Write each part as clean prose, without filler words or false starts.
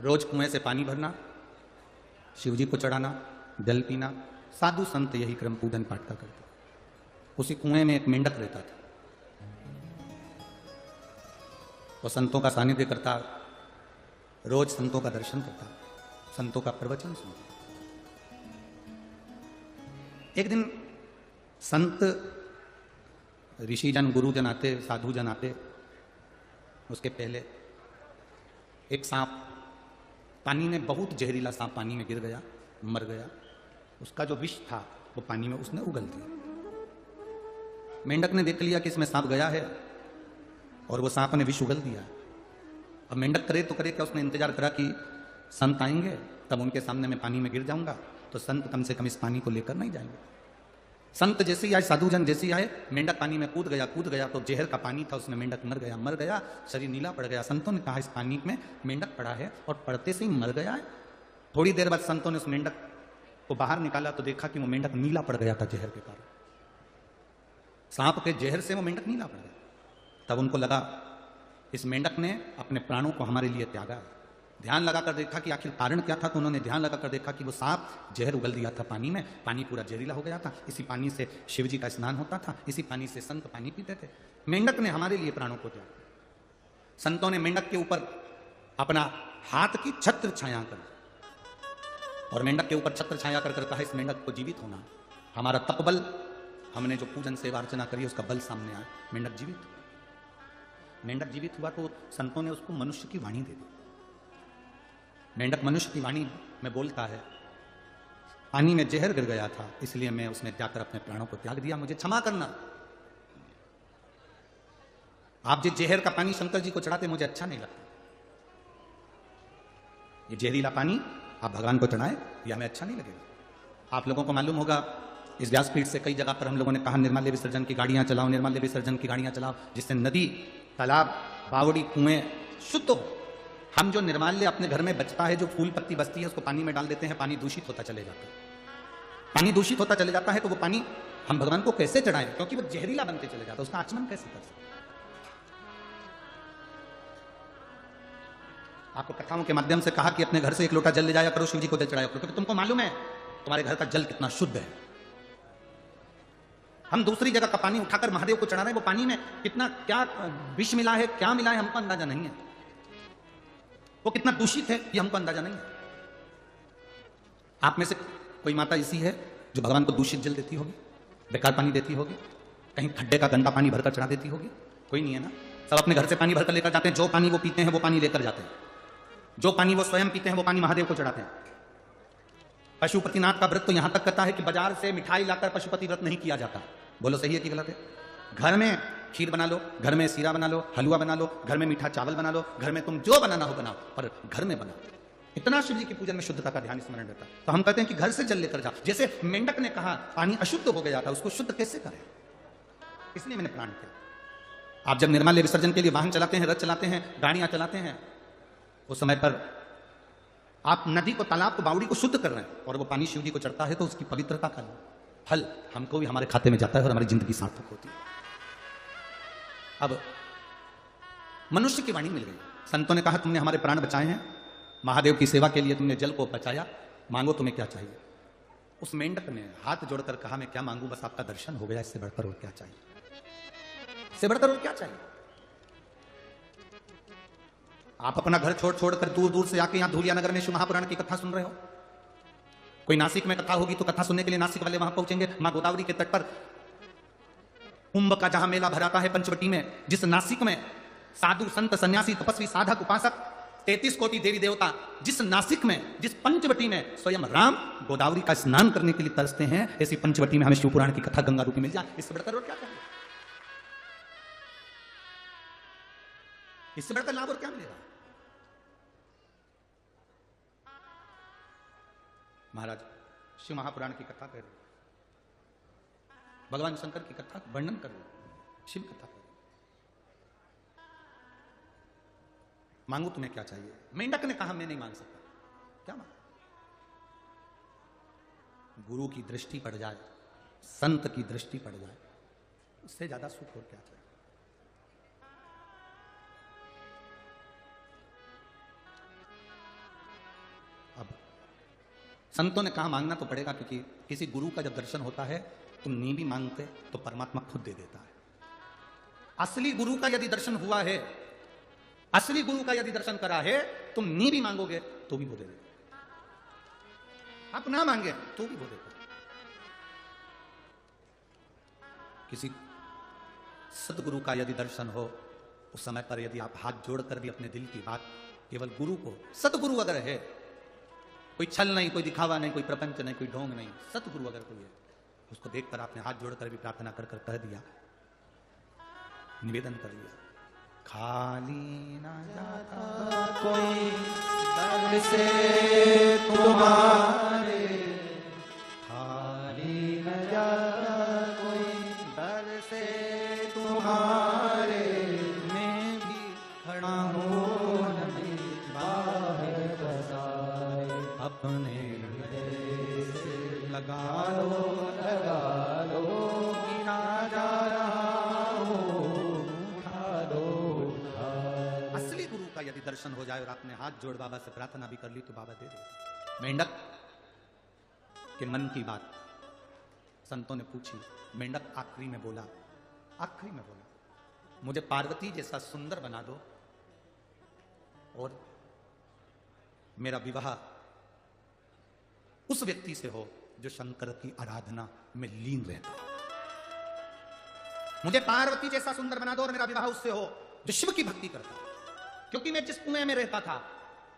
रोज कुएं से पानी भरना, शिव जी को चढ़ाना, जल पीना। साधु संत यही क्रम पूजन पाठ का करते। उसी कुएं में एक मेंढक रहता था। वो संतों का सानिध्य करता, रोज संतों का दर्शन करता, संतों का प्रवचन सुनता। एक दिन संत ऋषिजन गुरुजन आते, साधुजन आते। उसके पहले एक सांप पानी में, बहुत जहरीला सांप पानी में गिर गया, मर गया। उसका जो विष था वो पानी में उसने उगल दिया। मेंढक ने देख लिया कि इसमें सांप गया है और वो सांप ने विष उगल दिया। अब मेंढक करे तो करे क्या, उसने इंतजार करा कि संत आएंगे तब उनके सामने मैं पानी में गिर जाऊंगा तो संत कम से कम इस पानी को लेकर नहीं जाएंगे। संत जैसे ही आए, साधुजन जैसे ही आए, मेंढक पानी में कूद गया तो जहर का पानी था, उसमें मेंढक मर गया, शरीर नीला पड़ गया। संतों ने कहा इस पानी में मेंढक पड़ा है और पड़ते से ही मर गया है। थोड़ी देर बाद संतों ने उस मेंढक को बाहर निकाला तो देखा कि वो मेंढक नीला पड़ गया था जहर के कारण। सांप के जहर से वो मेंढक नीला पड़ गया। तब उनको लगा इस मेंढक ने अपने प्राणों को हमारे लिए त्यागा। ध्यान लगाकर देखा कि आखिर कारण क्या था, तो उन्होंने ध्यान लगाकर देखा कि वो सांप जहर उगल दिया था पानी में, पानी पूरा जहरीला हो गया था। इसी पानी से शिव जी का स्नान होता था, इसी पानी से संत पानी पीते थे। मेंढक ने हमारे लिए प्राणों को त्यागा। संतों ने मेंढक के ऊपर अपना हाथ की छत्र छाया कर और मेंढक के ऊपर छत्र छाया कर कहा इस मेंढक को जीवित होना, हमारा तपबल, हमने जो पूजन सेवा अर्चना करी उसका बल सामने आया। मेंढक जीवित हुआ तो संतों ने उसको मनुष्य की वाणी दे दी। मेंढक मनुष्य की वाणी में बोलता है, पानी में जहर गिर गया था इसलिए मैं उसमें जाकर अपने प्राणों को त्याग दिया, मुझे क्षमा करना। आप जो जहर का पानी शंकर जी को चढ़ाते मुझे अच्छा नहीं लगता। ये जहरीला पानी आप भगवान को चढ़ाएं या हमें अच्छा नहीं लगेगा। आप लोगों को मालूम होगा इस व्यासपीठ से कई जगह पर हम लोगों ने कहा निर्माल्य विसर्जन की गाड़ियां चलाओ, निर्माल्य विसर्जन की गाड़ियां चलाओ, जिससे नदी, तालाब, बावड़ी, कुएं शुद्ध हो। हम जो निर्माल्य अपने घर में बचता है, जो फूल पत्ती बचती है, उसको पानी में डाल देते हैं, पानी दूषित होता चले जाता है। पानी दूषित होता चले जाता है तो वो पानी हम भगवान को कैसे चढ़ाएं, क्योंकि वो जहरीला बनते चले जाता है, उसका आचमन कैसे कर सकते। आपको कथाओं के माध्यम से कहा कि अपने घर से एक लोटा जल ले जाया करो, शिव जी को जल चढ़ाया करो, क्योंकि तुमको मालूम है तुम्हारे घर का जल कितना शुद्ध है। हम दूसरी जगह का पानी उठाकर महादेव को चढ़ा रहे हैं, वो पानी में कितना क्या विष मिला है, क्या मिला है, हमको अंदाजा नहीं है। वो कितना दूषित है ये हमको अंदाजा नहीं है। आप में से कोई माता ऐसी है जो भगवान को दूषित जल देती होगी, बेकार पानी देती होगी, कहीं खड्डे का गंदा पानी भरकर चढ़ा देती होगी? कोई नहीं है ना। सब अपने घर से पानी भरकर लेकर जाते हैं, जो पानी वो पीते हैं वो पानी लेकर जाते हैं, जो पानी वो स्वयं पीते हैं वो पानी महादेव को चढ़ाते हैं। पशुपतिनाथ का व्रत तो यहां तक करता है कि बाजार से मिठाई लाकर पशुपति व्रत नहीं किया जाता। बोलो सही है कि गलत है? घर में खीर बना लो, घर में सीरा बना लो, हलवा बना लो, घर में मीठा चावल बना लो, घर में तुम जो बनाना हो बनाओ, पर घर में बनाओ। इतना शिव जी की पूजन में शुद्धता का ध्यान स्मरण रहता है। तो हम कहते हैं कि घर से जल लेकर जाओ। जैसे मेंढक ने कहा पानी अशुद्ध हो गया था, उसको शुद्ध कैसे करें, इसलिए मैंने प्राण किया। आप जब निर्माल्य विसर्जन के लिए वाहन चलाते हैं, रथ चलाते हैं, गाड़ियां चलाते हैं, उस समय पर आप नदी को, तालाब को, बावड़ी को शुद्ध कर रहे हैं और वो पानी शिव जी को चढ़ता है तो उसकी पवित्रता का फल हमको भी हमारे खाते में जाता है और हमारी जिंदगी सार्थक होती है। अब मनुष्य की वाणी मिल गई। संतों ने कहा तुमने हमारे प्राण बचाए हैं, महादेव की सेवा के लिए तुमने जल को बचाया, मांगो तुम्हें क्या चाहिए। उस मेंढक ने हाथ जोड़कर कहा मैं क्या मांगू, बस आपका दर्शन हो गया, इससे बढ़कर और क्या चाहिए, इससे बढ़कर और क्या चाहिए। आप अपना घर छोड़ छोड़कर दूर दूर से आके यहां धूलिया नगर में शिव महापुराण की कथा सुन रहे हो। कोई नासिक में कथा होगी तो कथा सुनने के लिए नासिक वाले वहां पहुंचेंगे। मां गोदावरी के तट पर कुंभ का जहां मेला भराता है पंचवटी में, जिस नासिक में साधु संत सन्यासी तपस्वी साधक उपासक 33 कोटि देवी देवता, जिस नासिक में, जिस पंचवटी में स्वयं राम गोदावरी का स्नान करने के लिए तरसते हैं, ऐसी पंचवटी में हमें शिव पुराण की कथा गंगा रूपी मिल जाए, इससे बढ़कर और क्या चाहिए, इससे बढ़कर लाभ और क्या मिलेगा। महाराज शिव महापुराण की कथा कर रहे, भगवान शंकर की कथा वर्णन कर रहे, शिव कथा कर रहे। मांगू तुम्हें क्या चाहिए। मेंढक ने कहा मैं नहीं मांग सकता। क्या मांग, गुरु की दृष्टि पड़ जाए, संत की दृष्टि पड़ जाए, उससे ज्यादा सुख और क्या चाहिए। संतों ने कहा मांगना तो पड़ेगा, क्योंकि किसी गुरु का जब दर्शन होता है तुम नी भी मांगते तो परमात्मा खुद दे देता है। असली गुरु का यदि दर्शन हुआ है, असली गुरु का यदि दर्शन करा है, तुम नी भी मांगोगे तो भी वो दे देगा, आप ना मांगे तो भी वो देगा। किसी सदगुरु का यदि दर्शन हो, उस समय पर यदि आप हाथ जोड़कर भी अपने दिल की बात केवल गुरु को, सदगुरु अगर है, कोई छल नहीं, कोई दिखावा नहीं, कोई प्रपंच नहीं, कोई ढोंग नहीं, सतगुरु अगर कोई है, उसको देखकर आपने हाथ जोड़कर भी प्रार्थना कर कर कह दिया, निवेदन कर लिया, खाली ना जाता कोई दर से तुम्हारे, खाली न जाता कोई दर से तुम्हारे, मैं भी खड़ा हूँ अपने लगा लो गिरा जा रहा हो, उठा लो। असली गुरु का यदि दर्शन हो जाए और आपने हाथ जोड़ बाबा से प्रार्थना भी कर ली तो बाबा दे देते। मेंढक के मन की बात संतों ने पूछी। मेंढक आखिरी में बोला, मुझे पार्वती जैसा सुंदर बना दो और मेरा विवाह उस व्यक्ति से हो जो शंकर की आराधना में लीन रहता है। मुझे पार्वती जैसा सुंदर बना दो और मेरा विवाह उससे हो जो शिव की भक्ति करता है। क्योंकि मैं जिस कुएं में रहता था,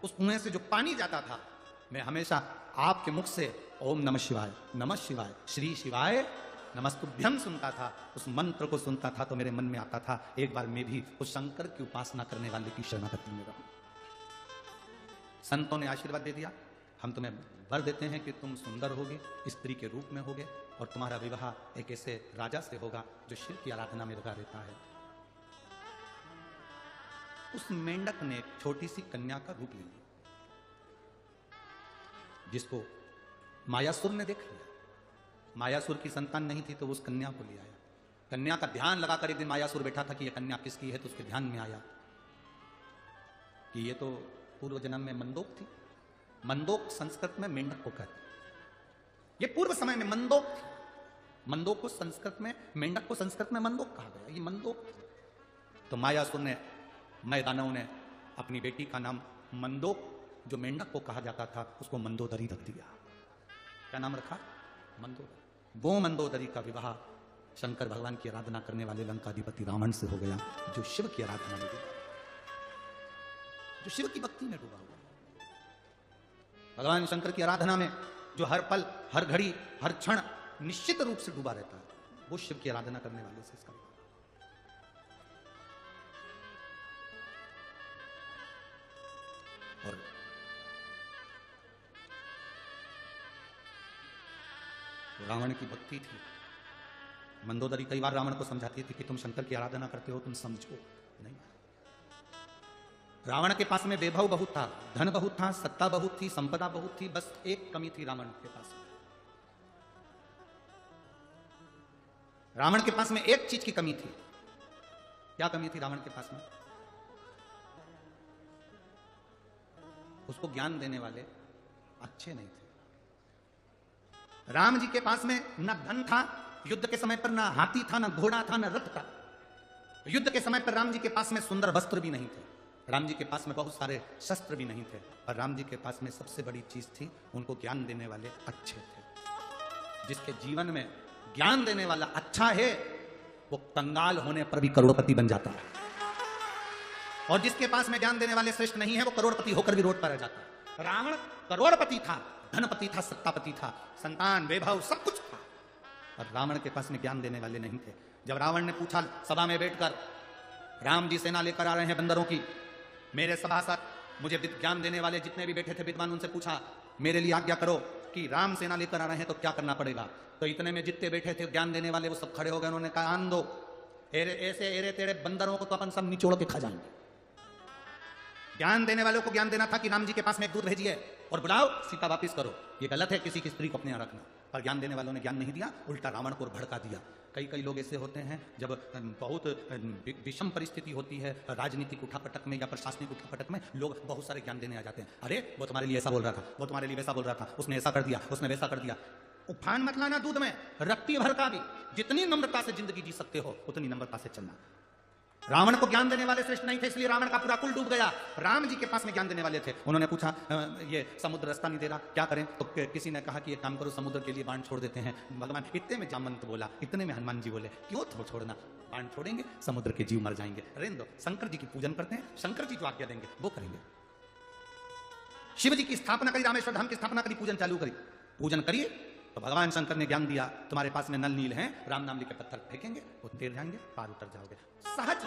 उस कुएं से जो पानी जाता था, मैं हमेशा आपके मुख से ओम नमः शिवाय, नमः शिवाय, श्री शिवाय नमस्तुभ्यम सुनता था। उस मंत्र को सुनता था तो मेरे मन में आता था, एक बार मैं भी उस शंकर की उपासना करने वाले की शरणागति में रहूं। संतों ने आशीर्वाद दे दिया, हम तुम्हें वर देते हैं कि तुम सुंदर होगे, स्त्री के रूप में होगे और तुम्हारा विवाह एक ऐसे राजा से होगा जो शिव की आराधना में लगा रहता है। उस मेंढक ने एक छोटी सी कन्या का रूप ले लिया, जिसको मायासुर ने देख लिया। मायासुर की संतान नहीं थी तो उस कन्या को ले आया। कन्या का ध्यान लगाकर एक दिन मायासुर बैठा था कि यह कन्या किसकी है, तो उसके ध्यान में आया कि ये तो पूर्व जन्म में मंदोक थी। मंदोक संस्कृत में मेंढक को कहते हैं। ये पूर्व समय में मंदोक थी। मंदोक को संस्कृत में, मेंढक को संस्कृत में मंदोक कहा गया, ये मंदोक थी। तो मायासुर ने, मैदानव ने अपनी बेटी का नाम मंदोक, जो मेंढक को कहा जाता था, उसको मंदोदरी रख दिया। क्या नाम रखा? मंदोदरी। वो मंदोदरी का विवाह शंकर भगवान की आराधना करने वाले लंकाधिपति रावण से हो गया, जो शिव की आराधना में डूबा, जो शिव की भक्ति में डूबा हुआ। भगवान शंकर की आराधना में जो हर पल, हर घड़ी, हर क्षण निश्चित रूप से डूबा रहता है, वो शिव की आराधना करने वाले से इसका। और रावण की भक्ति थी। मंदोदरी कई बार रावण को समझाती थी कि तुम शंकर की आराधना करते हो, तुम समझो नहीं। रावण के पास में वैभव बहुत था, धन बहुत था, सत्ता बहुत थी, संपदा बहुत थी, बस एक कमी थी रावण के पास में। रावण के पास में एक चीज की कमी थी। क्या कमी थी रावण के पास में? उसको ज्ञान देने वाले अच्छे नहीं थे। राम जी के पास में न धन था युद्ध के समय पर, न हाथी था, न घोड़ा था, न रथ था। युद्ध के समय पर राम जी के पास में सुंदर वस्त्र भी नहीं थे, राम जी के पास में बहुत सारे शस्त्र भी नहीं थे, और राम जी के पास में सबसे बड़ी चीज थी, उनको ज्ञान देने वाले अच्छे थे। जिसके जीवन में ज्ञान देने वाला अच्छा है, वो कंगाल होने पर भी करोड़पति बन जाता है, और जिसके पास में ज्ञान देने वाले श्रेष्ठ नहीं है, वो करोड़पति होकर भी रोड पर रह जाता है। रावण करोड़पति था, धनपति था, सत्तापति था, संतान, वैभव सब कुछ था, और रावण के पास में ज्ञान देने वाले नहीं थे। जब रावण ने पूछा सभा में बैठकर, राम जी सेना लेकर आ रहे हैं बंदरों की, मेरे सभासद, मुझे ज्ञान देने वाले जितने भी बैठे थे विद्वान, उनसे पूछा मेरे लिए आज्ञा करो कि राम सेना लेकर आ रहे हैं तो क्या करना पड़ेगा। तो इतने में जितने बैठे थे ज्ञान देने वाले वो सब खड़े हो गए। उन्होंने कहा आन दो, ऐसे एरे तेरे बंदरों को तो अपन सब निचोड़ के खा जाएंगे। ज्ञान देने वालों को ज्ञान देना था कि राम जी के पास में एक दूत भेजिए और बुलाओ, सीता वापिस करो। ये गलत है किसी की स्त्री को अपने यहाँ रखना। पर ज्ञान देने वालों ने ज्ञान नहीं दिया, उल्टा रावण को भड़का दिया। कई कई लोग ऐसे होते हैं जब बहुत विषम परिस्थिति होती है राजनीतिक उठापटक में या प्रशासनिक उठापटक में, लोग बहुत सारे ज्ञान देने आ जाते हैं। अरे वो तुम्हारे लिए ऐसा बोल रहा था, वो तुम्हारे लिए वैसा बोल रहा था, उसने ऐसा कर दिया, उसने वैसा कर दिया। उफान मत लाना दूध में, रत्ती भर का भी। जितनी नम्रता से जिंदगी जी सकते हो उतनी नम्रता से चलना। रावण को ज्ञान देने वाले श्रेष्ठ नहीं थे, इसलिए रावण का पूरा कुल डूब गया। राम जी के पास में ज्ञान देने वाले थे। उन्होंने पूछा ये समुद्र रास्ता नहीं दे रहा, क्या करें? तो किसी ने कहा कि एक काम करो, समुद्र के लिए बाण छोड़ देते हैं। भगवान इतने में जामवंत बोला, इतने में हनुमान जी बोले क्यों छोड़ना, बाण छोड़ेंगे समुद्र के जीव मर जाएंगे, रहने दो। शंकर जी की पूजन करते हैं, शंकर जी जो आज्ञा देंगे वो करेंगे। शिव जी की स्थापना करी, रामेश्वर धाम की स्थापना करी, पूजन चालू करी, पूजन करिए तो भगवान शंकर ने ज्ञान दिया, तुम्हारे पास में नल नील हैं, राम नाम लिखे पत्थर फेंकेंगे, वो तैर जाएंगे, पार उतर जाओगे। सहज